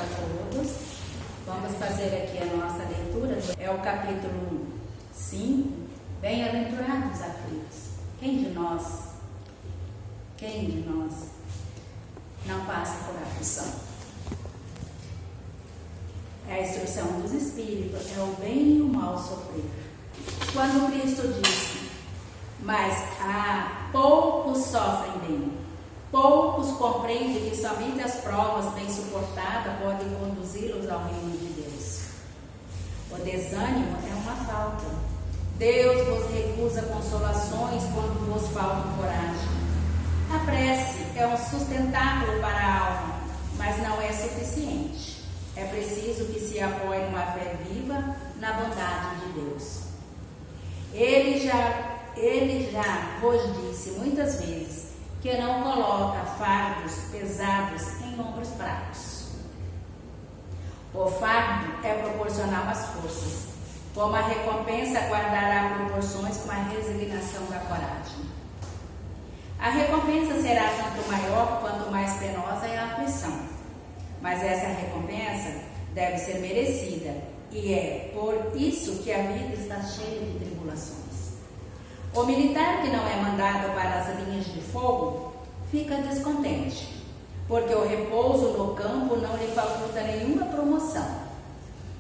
todos. Vamos fazer aqui a nossa leitura. É o capítulo 5. Bem-aventurados aflitos. Quem de nós não passa por aflição? É a instrução dos Espíritos, é o bem e o mal sofrer. Quando Cristo disse, mas poucos sofrem bem, poucos compreendem que somente as provas bem suportadas podem conduzi-los ao reino de Deus. O desânimo é uma falta. Deus vos recusa consolações quando vos falta coragem. A prece é um sustentáculo para a alma, mas não é suficiente. É preciso que se apoie numa fé viva na bondade de Deus. Ele já vos disse muitas vezes que não coloca fardos pesados em ombros fracos. O fardo é proporcional às forças. Como a recompensa guardará proporções com a resignação da coragem. A recompensa será tanto maior quanto mais penosa é a aflição. Mas essa recompensa deve ser merecida, e é por isso que a vida está cheia de tribulações. O militar que não é mandado para as linhas de fogo fica descontente, porque o repouso no campo não lhe faculta nenhuma promoção.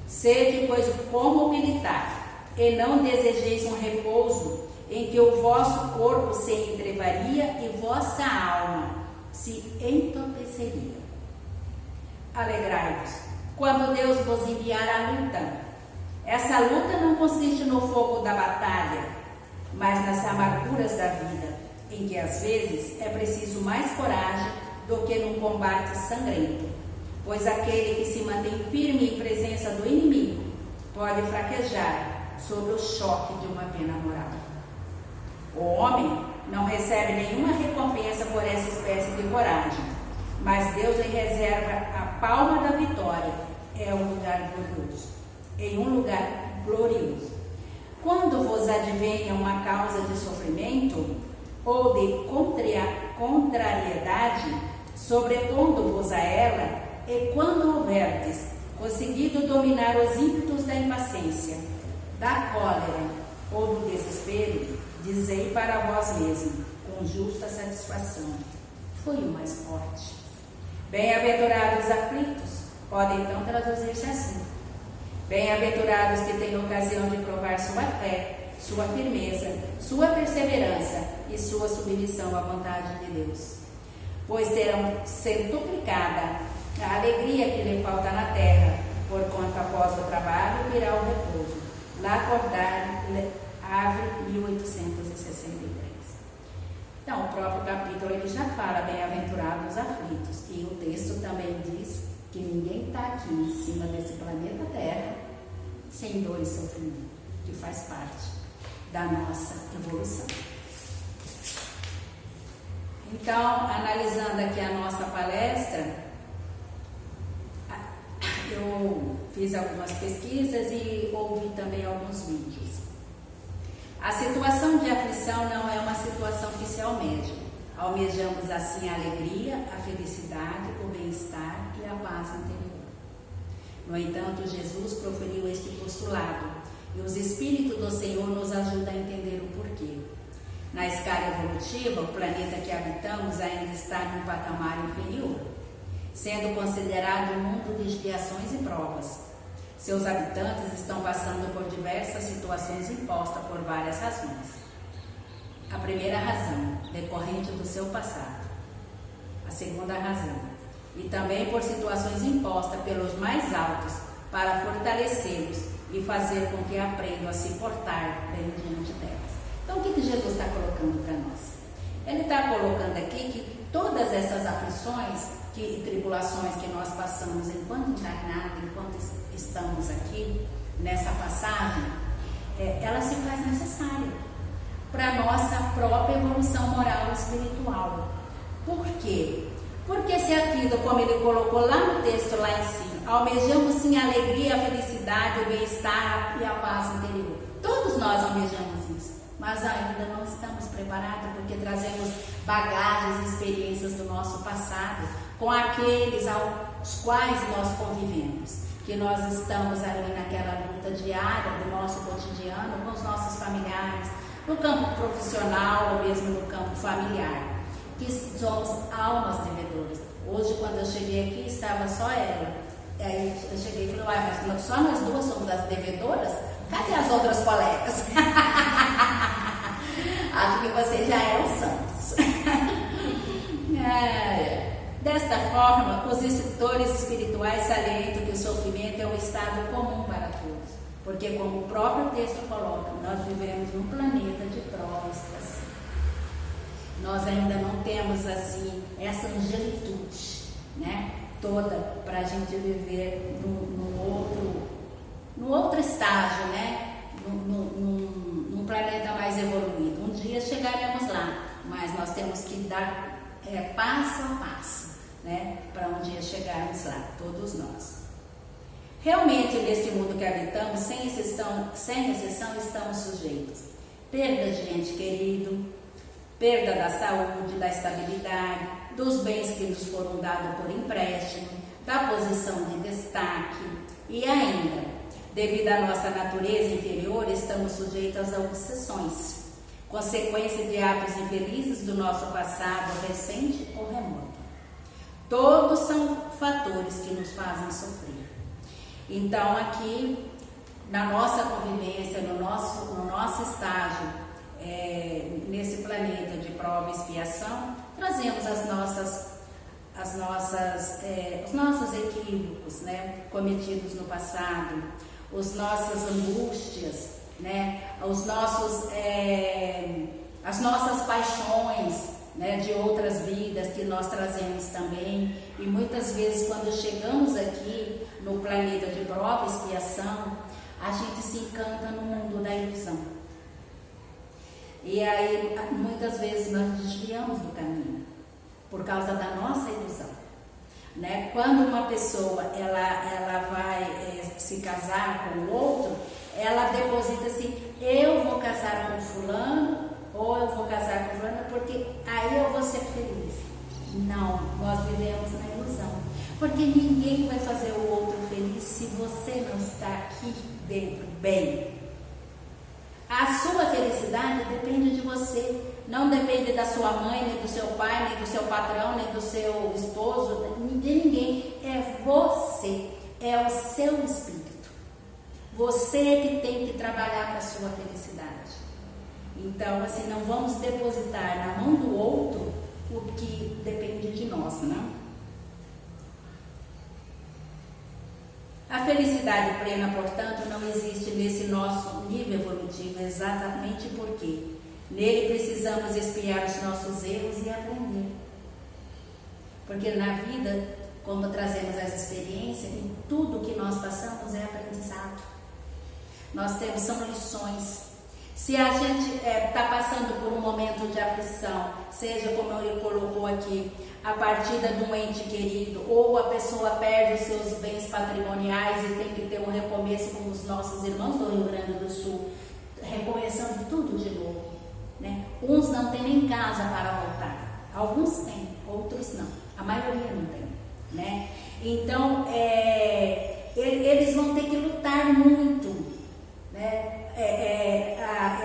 Sede, pois, como militar, e não desejeis um repouso em que o vosso corpo se entrevaria e vossa alma se entorpeceria. Alegrai-vos quando Deus vos enviar a luta. Essa luta não consiste no fogo da batalha, mas nas amarguras da vida, em que às vezes é preciso mais coragem do que num combate sangrento, pois aquele que se mantém firme em presença do inimigo pode fraquejar sob o choque de uma pena moral. O homem não recebe nenhuma recompensa por essa espécie de coragem, mas Deus lhe reserva a palma da vitória em um lugar glorioso. Quando vos advenha uma causa de sofrimento ou de contrariedade, sobrepondo-vos a ela, e quando houverdes conseguido dominar os ímpetos da impaciência, da cólera ou do desespero, dizei para vós mesmo, com justa satisfação, fui o mais forte. Bem-aventurados aflitos, podem então traduzir-se assim. Bem-aventurados que têm ocasião de provar sua fé, sua firmeza, sua perseverança e sua submissão à vontade de Deus. Pois terão centuplicada a alegria que lhe falta na terra, porquanto após o trabalho virá o repouso. Lá acordar, Ave 1863. Então, o próprio capítulo ele já fala bem-aventurados aflitos, e o texto também diz que ninguém está aqui em cima desse planeta Terra sem dor e sofrimento, que faz parte da nossa evolução. Então, analisando aqui a nossa palestra, eu fiz algumas pesquisas e ouvi também alguns vídeos. A situação de aflição não é uma situação que se almeja. Almejamos assim a alegria, a felicidade, o bem-estar e a paz interior. No entanto, Jesus proferiu este postulado e os Espíritos do Senhor nos ajudam a entender o porquê. Na escala evolutiva, o planeta que habitamos ainda está em um patamar inferior, sendo considerado um mundo de expiações e provas. Seus habitantes estão passando por diversas situações impostas por várias razões. A primeira razão, decorrente do seu passado. A segunda razão, e também por situações impostas pelos mais altos para fortalecê-los e fazer com que aprendam a se portar bem diante delas. Então, o que Jesus está colocando para nós? Ele está colocando aqui que todas essas aflições e tribulações que nós passamos enquanto encarnados, enquanto estamos aqui nessa passagem, ela se faz necessária para a nossa própria evolução moral e espiritual. Por quê? Porque se a vida, como ele colocou lá no texto lá em cima, almejamos sim a alegria, a felicidade, o bem-estar e a paz interior. Todos nós almejamos isso, mas ainda não estamos preparados porque trazemos bagagens e experiências do nosso passado, com aqueles aos quais nós convivemos, que nós estamos ali naquela luta diária do nosso cotidiano, com os nossos familiares, no campo profissional ou mesmo no campo familiar, que somos almas devedoras. Hoje, quando eu cheguei aqui, estava só ela. Aí eu cheguei e falei, mas só nós duas somos as devedoras? Cadê as outras colegas? Acho que vocês já eram santos. Desta forma, os instrutores espirituais salientam que o sofrimento é um estado comum para todos, porque, como o próprio texto coloca, nós vivemos num planeta de prova e expiação. Nós ainda não temos assim essa angelitude, né, toda para a gente viver no outro estágio, né, num planeta mais evoluído. Um dia chegaremos lá, mas nós temos que dar passo a passo, né, para um dia chegarmos lá, todos nós. Realmente, neste mundo que habitamos, sem exceção, estamos sujeitos. Perda de ente querido, perda da saúde, da estabilidade, dos bens que nos foram dados por empréstimo, da posição de destaque e ainda, devido à nossa natureza inferior, estamos sujeitos a obsessões, consequência de atos infelizes do nosso passado recente ou remoto. Todos são fatores que nos fazem sofrer. Então, aqui, na nossa convivência, no nosso estágio, nesse planeta de prova e expiação, trazemos os nossos equívocos, né, cometidos no passado, as nossas angústias, né, as nossas paixões, né, de outras vidas que nós trazemos também. E muitas vezes, quando chegamos aqui no planeta de prova e expiação, a gente se encanta no mundo da ilusão. E aí, muitas vezes, nós desviamos do caminho por causa da nossa ilusão, né? Quando uma pessoa ela vai se casar com o outro, ela deposita assim: eu vou casar com fulano, ou eu vou casar com fulano porque aí eu vou ser feliz. Não, nós vivemos na ilusão, porque ninguém vai fazer o outro feliz se você não está aqui dentro bem. A sua felicidade depende de você, não depende da sua mãe, nem do seu pai, nem do seu patrão, nem do seu esposo, de ninguém. É você, é o seu espírito. Você é que tem que trabalhar para a sua felicidade. Então, assim, não vamos depositar na mão do outro o que depende de nós, né? A felicidade plena, portanto, não existe nesse nosso nível evolutivo, exatamente porque nele precisamos expiar os nossos erros e aprender. Porque na vida, como trazemos essa experiência, em tudo que nós passamos é aprendizado. São lições. Se a gente está passando por um momento de aflição, seja como ele colocou aqui, a partida de um ente querido, ou a pessoa perde os seus bens patrimoniais e tem que ter um recomeço com os nossos irmãos do Rio Grande do Sul, recomeçando tudo de novo, né? Uns não têm nem casa para voltar, alguns têm, outros não, a maioria não tem, né? Então, eles vão ter que lutar muito, né?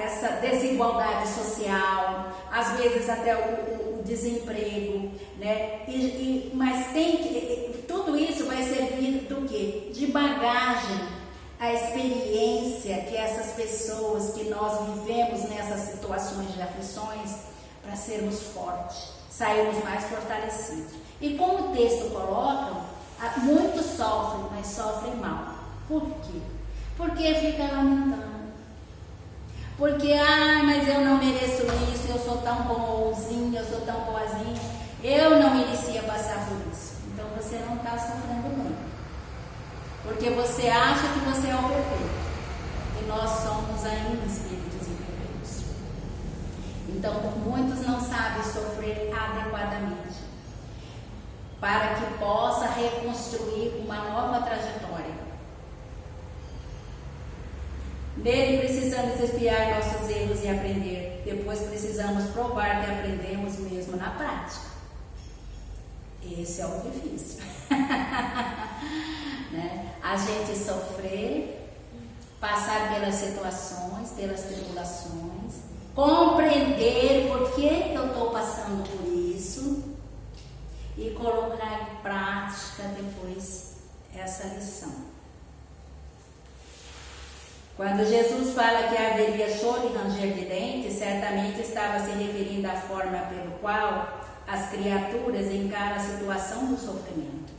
Essa desigualdade social, às vezes até o desemprego, né? Mas tudo isso vai servir do quê? De bagagem, a experiência que essas pessoas que nós vivemos nessas situações de aflições, para sermos fortes, sairmos mais fortalecidos. E como o texto coloca, muitos sofrem, mas sofrem mal. Por quê? Porque fica lamentando. Porque, mas eu não mereço isso, eu sou tão bonzinho, eu sou tão boazinha, eu não merecia passar por isso. Então você não está sofrendo muito. Porque você acha que você é o perfeito. E nós somos ainda espíritos imperfeitos. Então muitos não sabem sofrer adequadamente, para que possa reconstruir uma nova trajetória. Nele precisamos expiar nossos erros e aprender. Depois precisamos provar que aprendemos mesmo na prática. Esse é o difícil. Né? A gente sofrer, passar pelas situações, pelas tribulações, compreender por que eu estou passando por isso e colocar em prática depois essa lição. Quando Jesus fala que haveria choro e ranger de dentes, certamente estava se referindo à forma pelo qual as criaturas encaram a situação do sofrimento.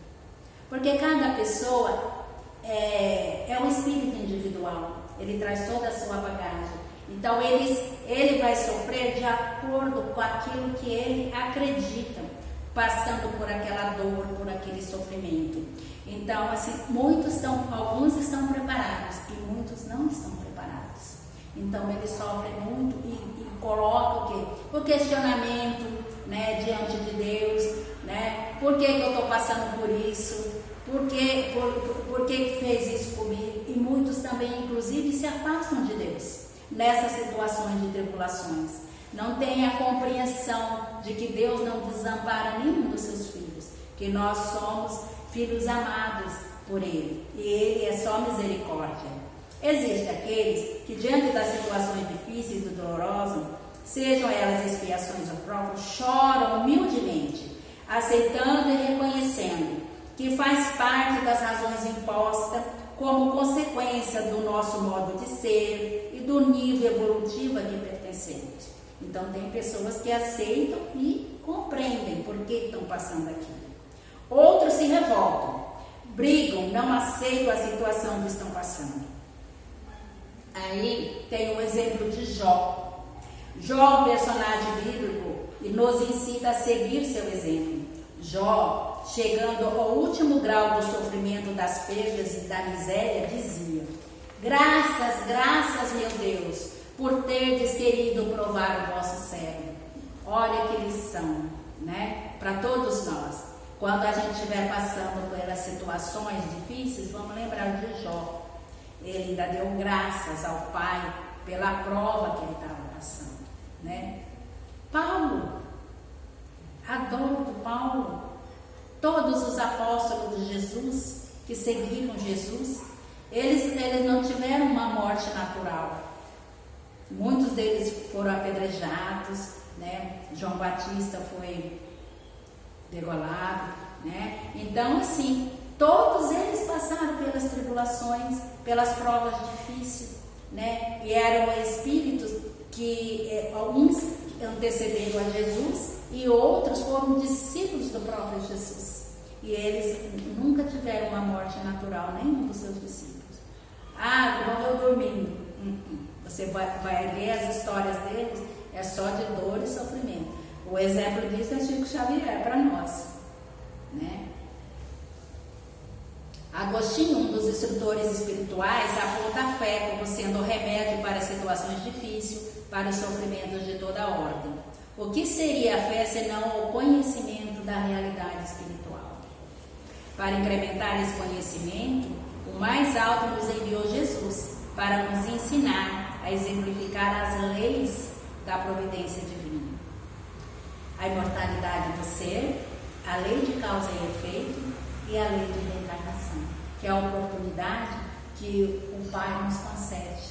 Porque cada pessoa é um espírito individual, ele traz toda a sua bagagem. Então ele vai sofrer de acordo com aquilo que ele acredita, passando por aquela dor, por aquele sofrimento. Então, assim, alguns estão preparados e muitos não estão preparados. Então, ele sofre muito e coloca o quê? O questionamento, né, diante de Deus, né? Por que eu estou passando por isso? Por que fez isso comigo? E muitos também, inclusive, se afastam de Deus nessas situações de tribulações. Não tem a compreensão de que Deus não desampara nenhum dos seus filhos, que nós somos filhos amados por Ele, e Ele é só misericórdia. Existem aqueles que, diante das situações difíceis e dolorosas, sejam elas expiações ou provas, choram humildemente, aceitando e reconhecendo que faz parte das razões impostas como consequência do nosso modo de ser e do nível evolutivo a que pertencemos. Então, tem pessoas que aceitam e compreendem por que estão passando aquilo. Outros se revoltam, brigam, não aceitam a situação que estão passando. Aí tem um exemplo de Jó. Jó é um personagem bíblico e nos incita a seguir seu exemplo. Jó, chegando ao último grau do sofrimento, das perdas e da miséria, dizia: graças, meu Deus, por terdes querido provar o vosso céu. Olha que lição, né? Para todos nós. Quando a gente estiver passando pelas situações difíceis, vamos lembrar de Jó. Ele ainda deu graças ao Pai pela prova que ele estava passando, né? Paulo, adoro Paulo, todos os apóstolos de Jesus que seguiram Jesus, eles não tiveram uma morte natural. Muitos deles foram apedrejados, né? João Batista foi degolado, né? Então, assim, todos eles passaram pelas tribulações, pelas provas difíceis, né? E eram espíritos que alguns antecederam a Jesus e outros foram discípulos do próprio Jesus. E eles nunca tiveram uma morte natural, nenhum dos seus discípulos. Morreu dormindo. Você vai ler as histórias deles, é só de dor e sofrimento. O exemplo disso é Chico Xavier para nós, né? Agostinho, um dos instrutores espirituais, aponta a fé como sendo o remédio para situações difíceis, para os sofrimentos de toda ordem. O que seria a fé senão o conhecimento da realidade espiritual? Para incrementar esse conhecimento, o mais alto nos enviou Jesus para nos ensinar a exemplificar as leis da providência divina. A imortalidade do ser, a lei de causa e efeito e a lei de reencarnação, que é a oportunidade que o Pai nos concede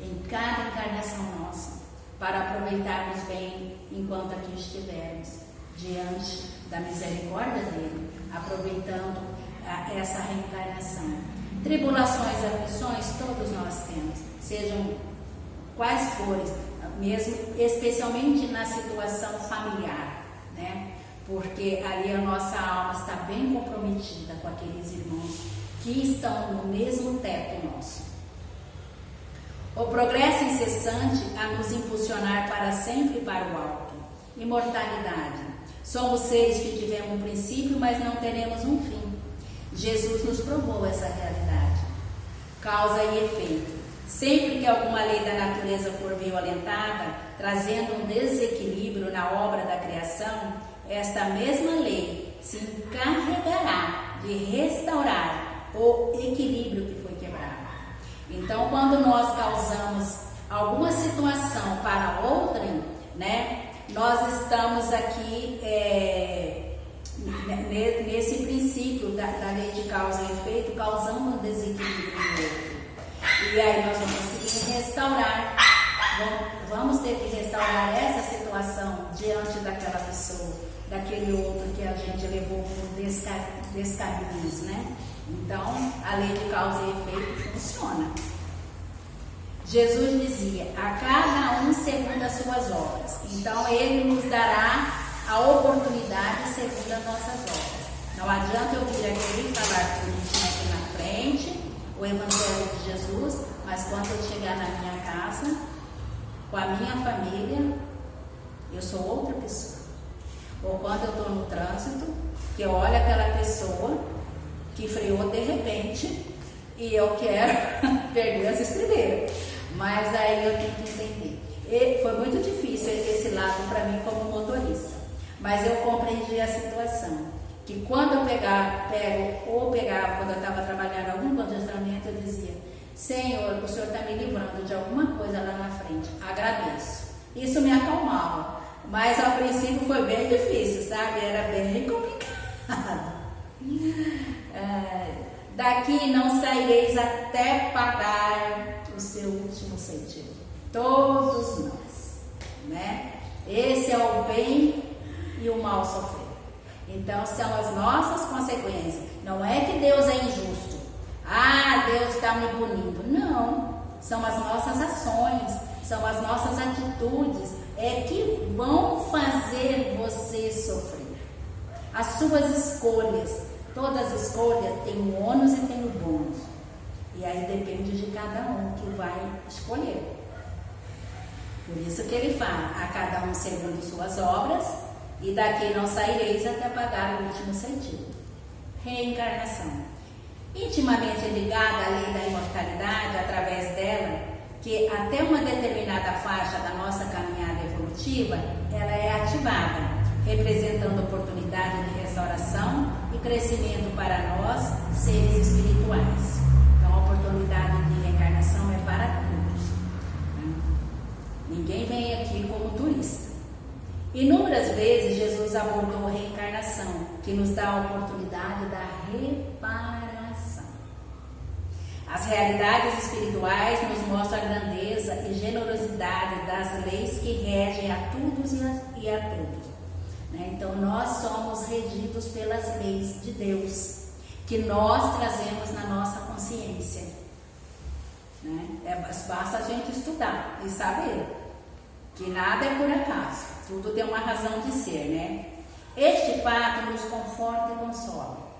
em cada encarnação nossa, para aproveitarmos bem enquanto aqui estivermos, diante da misericórdia dele, aproveitando essa reencarnação. Tribulações, aflições, todos nós temos, sejam quais forem, mesmo especialmente na situação familiar, né? Porque ali a nossa alma está bem comprometida com aqueles irmãos que estão no mesmo teto nosso. O progresso incessante a nos impulsionar para sempre para o alto. Imortalidade. Somos seres que tivemos um princípio, mas não teremos um fim. Jesus nos provou essa realidade. Causa e efeito. Sempre que alguma lei da natureza for violentada, trazendo um desequilíbrio na obra da criação, esta mesma lei se encarregará de restaurar o equilíbrio que foi quebrado. Então, quando nós causamos alguma situação para outrem, né, nós estamos aqui nesse princípio da lei de causa e efeito, causando um desequilíbrio no outro. E aí nós vamos conseguir restaurar, vamos ter que restaurar essa situação diante daquela pessoa, daquele outro que a gente levou por descaminhos, né? Então, a lei de causa e efeito funciona. Jesus dizia, a cada um segundo as suas obras. Então, Ele nos dará a oportunidade segundo as nossas obras. Não adianta eu vir aqui falar bonitinho aqui na frente, o Evangelho de Jesus, mas quando eu chegar na minha casa, com a minha família, eu sou outra pessoa. Ou quando eu estou no trânsito, que eu olho aquela pessoa que freou de repente e eu quero perder as estribeiras. Mas aí eu tenho que entender. E foi muito difícil esse lado para mim como motorista. Mas eu compreendi a situação. Que quando eu pegava, quando eu estava trabalhando algum congestionamento, eu dizia, Senhor, o Senhor está me livrando de alguma coisa lá na frente. Agradeço. Isso me acalmava. Mas ao princípio foi bem difícil, sabe? Era bem complicado. Daqui não saireis até pagar o seu último centavo. Todos nós, né? Esse é o bem e o mal sofrer. Então são as nossas consequências. Não é que Deus é injusto. Ah, Deus está me punindo. Não. São as nossas ações, são as nossas atitudes que vão fazer você sofrer. As suas escolhas. Todas as escolhas têm o ônus e tem o bônus. E aí depende de cada um que vai escolher. Por isso que ele fala, a cada um segundo suas obras, e daqui não saireis até pagar o último centavo. Reencarnação. Intimamente ligada à lei da imortalidade, através dela, que até uma determinada faixa da nossa caminhada evolutiva, ela é ativada, representando oportunidade de restauração e crescimento para nós, seres espirituais. Então, a oportunidade de reencarnação é para todos. Ninguém vem aqui como turista. Inúmeras vezes Jesus abordou a reencarnação, que nos dá a oportunidade da reparação. As realidades espirituais nos mostram a grandeza e generosidade das leis que regem a todos e a todos. Então, nós somos regidos pelas leis de Deus, que nós trazemos na nossa consciência. Basta a gente estudar e saber que nada é por acaso, tudo tem uma razão de ser, né? Este fato nos conforta e consola.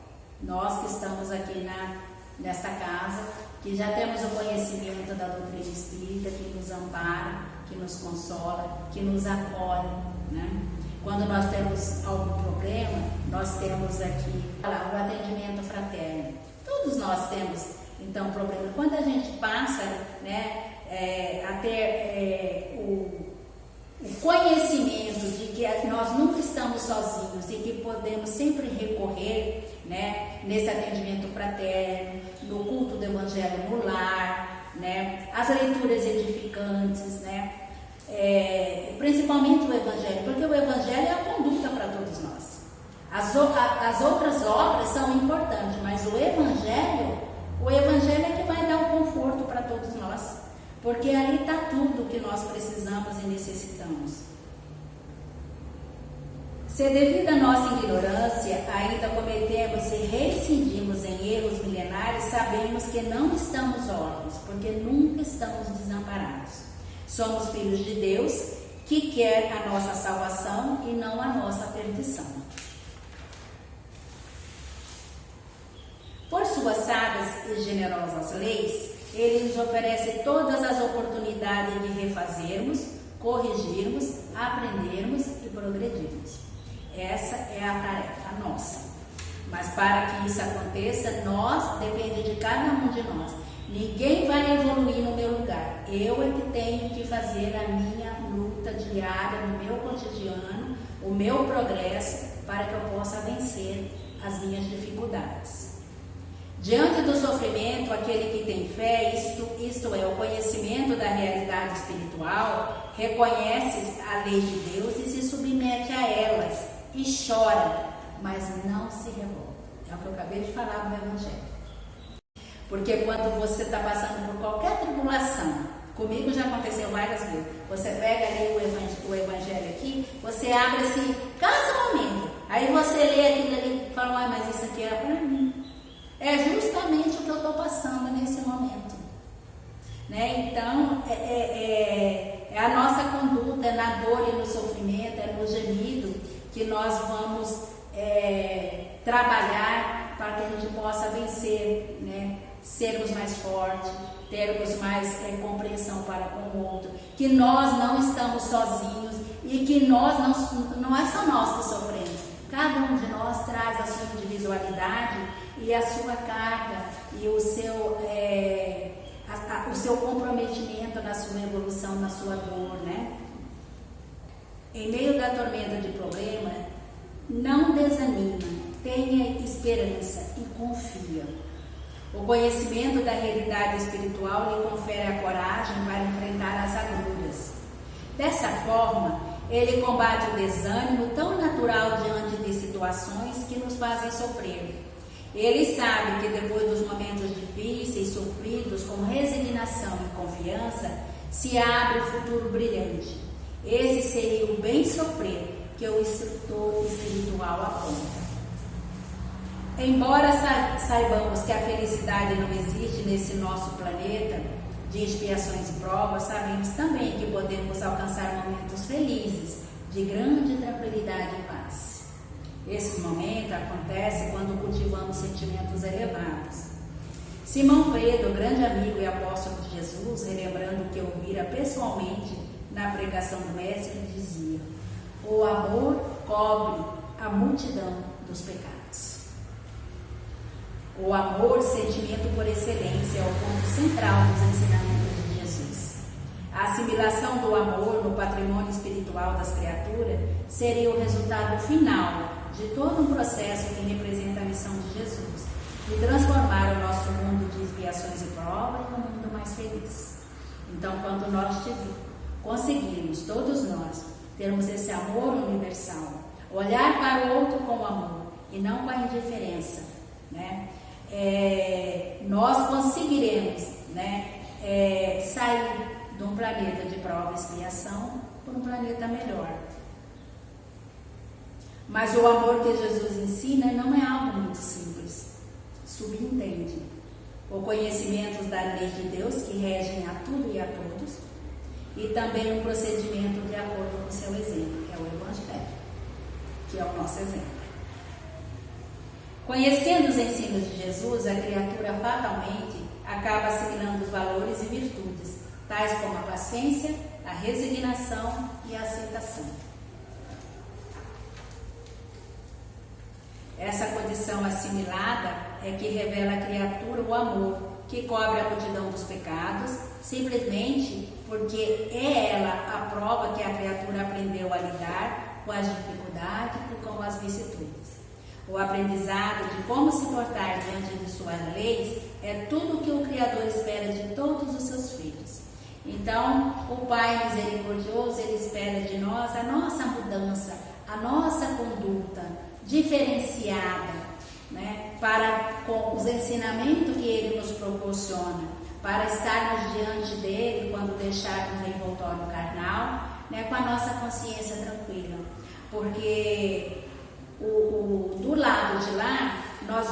Nós que estamos aqui nesta casa, que já temos o conhecimento da doutrina espírita, que nos ampara, que nos consola, que nos acolhe, né? Quando nós temos algum problema, nós temos aqui o atendimento fraterno. Todos nós temos, então, problema. Quando a gente passa, né, a ter o conhecimento de que nós nunca estamos sozinhos e que podemos sempre recorrer, né, nesse atendimento fraterno, no culto do Evangelho no lar, né, as leituras edificantes, né, principalmente o Evangelho, porque o Evangelho é a conduta para todos nós. As outras obras são importantes, mas o Evangelho é que vai dar o conforto para todos nós, porque ali está tudo que nós precisamos e necessitamos. Se devido à nossa ignorância ainda cometemos e reincidimos em erros milenares, sabemos que não estamos órfãos, porque nunca estamos desamparados. Somos filhos de Deus, que quer a nossa salvação e não a nossa perdição. Por suas sábias e generosas leis, Ele nos oferece todas as oportunidades de refazermos, corrigirmos, aprendermos e progredirmos. Essa é a tarefa nossa. Mas para que isso aconteça, depende de cada um de nós. Ninguém vai evoluir no meu lugar. Eu é que tenho que fazer a minha luta diária, no meu cotidiano, o meu progresso, para que eu possa vencer as minhas dificuldades. Diante do sofrimento, aquele que tem fé, isto é, o conhecimento da realidade espiritual, reconhece a lei de Deus e se submete a elas e chora, mas não se revolta. É o que eu acabei de falar no Evangelho. Porque quando você está passando por qualquer tribulação, comigo já aconteceu várias vezes, você pega ali o Evangelho aqui, você abre assim, casualmente, aí você lê aquilo ali e fala, mas isso aqui era para mim. É justamente o que eu estou passando nesse momento. Né? Então, é a nossa conduta, é na dor e no sofrimento, é no gemido que nós vamos trabalhar para que a gente possa vencer, né? Sermos mais fortes, termos mais compreensão para com o outro, que nós não estamos sozinhos e que nós não é só nós que sofremos. Cada um de nós traz a sua individualidade e a sua carga e o seu comprometimento na sua evolução, na sua dor, né? Em meio da tormenta de problema, não desanima, tenha esperança e confia. O conhecimento da realidade espiritual lhe confere a coragem para enfrentar as agruras. Dessa forma, ele combate o desânimo tão natural diante de situações que nos fazem sofrer. Ele sabe que depois dos momentos difíceis, sofridos, com resignação e confiança, se abre o futuro brilhante. Esse seria o bem sofrer que o instrutor espiritual aponta. Embora saibamos que a felicidade não existe nesse nosso planeta de expiações e provas, sabemos também que podemos alcançar momentos felizes, de grande tranquilidade e paz. Esse momento acontece quando cultivamos sentimentos elevados. Simão Pedro, grande amigo e apóstolo de Jesus, relembrando o que ouvira pessoalmente na pregação do Mestre, dizia: o amor cobre a multidão dos pecados. O amor, sentimento por excelência, é o ponto central dos ensinamentos de Jesus. A assimilação do amor no patrimônio espiritual das criaturas seria o resultado final de todo um processo que representa a missão de Jesus, de transformar o nosso mundo de expiações e provas em um mundo mais feliz. Então, quando nós conseguirmos, todos nós, termos esse amor universal, olhar para o outro com amor e não com a indiferença, né? Nós conseguiremos, né, sair de um planeta de prova e expiação para um planeta melhor. Mas o amor que Jesus ensina não é algo muito simples. Subentende o conhecimento das leis de Deus que regem a tudo e a todos, e também um procedimento de acordo com o seu exemplo, que é o Evangelho, que é o nosso exemplo. Conhecendo os ensinos de Jesus, a criatura fatalmente acaba assimilando os valores e virtudes, tais como a paciência, a resignação e a aceitação. Essa condição assimilada é que revela à criatura o amor, que cobre a multidão dos pecados, simplesmente porque é ela a prova que a criatura aprendeu a lidar com as dificuldades e com as vicissitudes. O aprendizado de como se portar diante de suas leis é tudo o que o Criador espera de todos os seus filhos. Então, o Pai misericordioso, ele espera de nós a nossa mudança, a nossa conduta diferenciada, né, para com os ensinamentos que ele nos proporciona, para estarmos diante dele quando deixarmos o envoltório carnal, né, com a nossa consciência tranquila, porque do lado de lá nós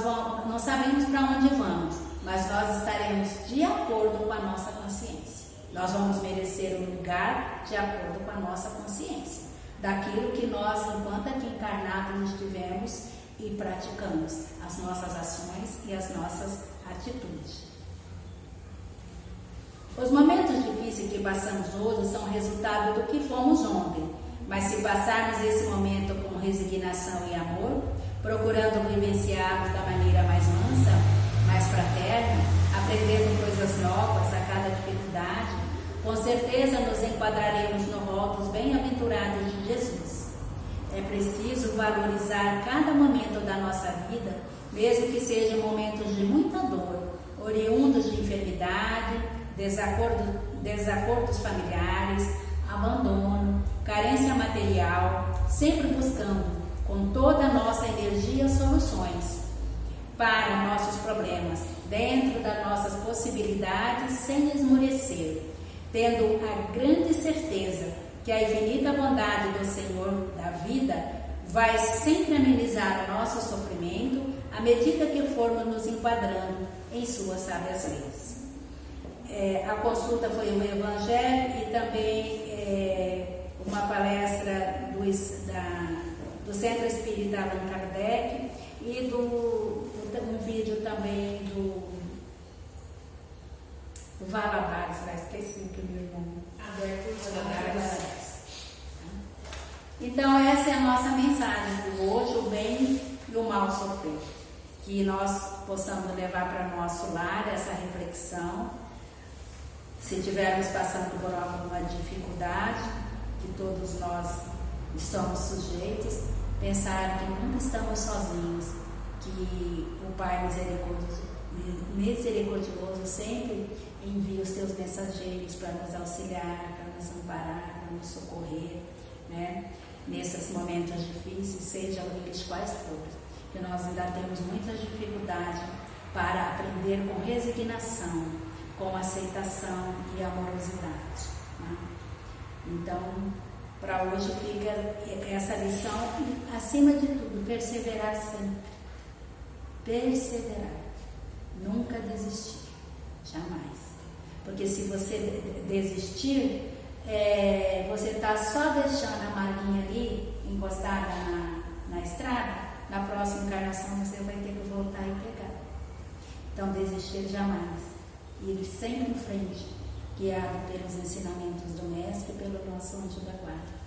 não sabemos para onde vamos, mas nós estaremos de acordo com a nossa consciência. Nós vamos merecer um lugar de acordo com a nossa consciência, daquilo que nós, enquanto aqui encarnados, estivemos e praticamos as nossas ações e as nossas atitudes. Os momentos difíceis que passamos hoje são resultado do que fomos ontem, mas se passarmos esse momento com resignação e amor, procurando vivenciá-los da maneira mais mansa, mais fraterna, aprendendo coisas novas a cada dificuldade, com certeza nos enquadraremos no rol dos bem-aventurados de Jesus. É preciso valorizar cada momento da nossa vida, mesmo que sejam momentos de muita dor, oriundos de enfermidade, desacordos familiares, abandono, carência material, sempre buscando com toda a nossa energia, soluções para nossos problemas, dentro das nossas possibilidades, sem esmorecer, tendo a grande certeza que a infinita bondade do Senhor da vida vai sempre amenizar o nosso sofrimento à medida que formos nos enquadrando em suas sábias leis. A consulta foi o Evangelho e também uma palestra do Centro Espírita Allan Kardec e um vídeo também do Valadares, esqueci o primeiro nome. Valadares. Então essa é a nossa mensagem de hoje, o bem e o mal sofrer. Que nós possamos levar para nosso lar essa reflexão. Se estivermos passando por alguma dificuldade, que todos nós estamos sujeitos, pensar que nunca estamos sozinhos, que o Pai misericordioso sempre envia os seus mensageiros para nos auxiliar, para nos amparar, para nos socorrer, né? Nesses momentos difíceis, sejam eles quais forem, que nós ainda temos muita dificuldade para aprender com resignação, com aceitação e amorosidade, né? Então, para hoje fica essa lição e, acima de tudo, perseverar sempre. Perseverar. Nunca desistir. Jamais. Porque se você desistir, você está só deixando a malinha ali, encostada na estrada, na próxima encarnação você vai ter que voltar e pegar. Então, desistir jamais. Ir sempre em frente, guiado pelos ensinamentos do Mestre e pelo nosso anjo da guarda.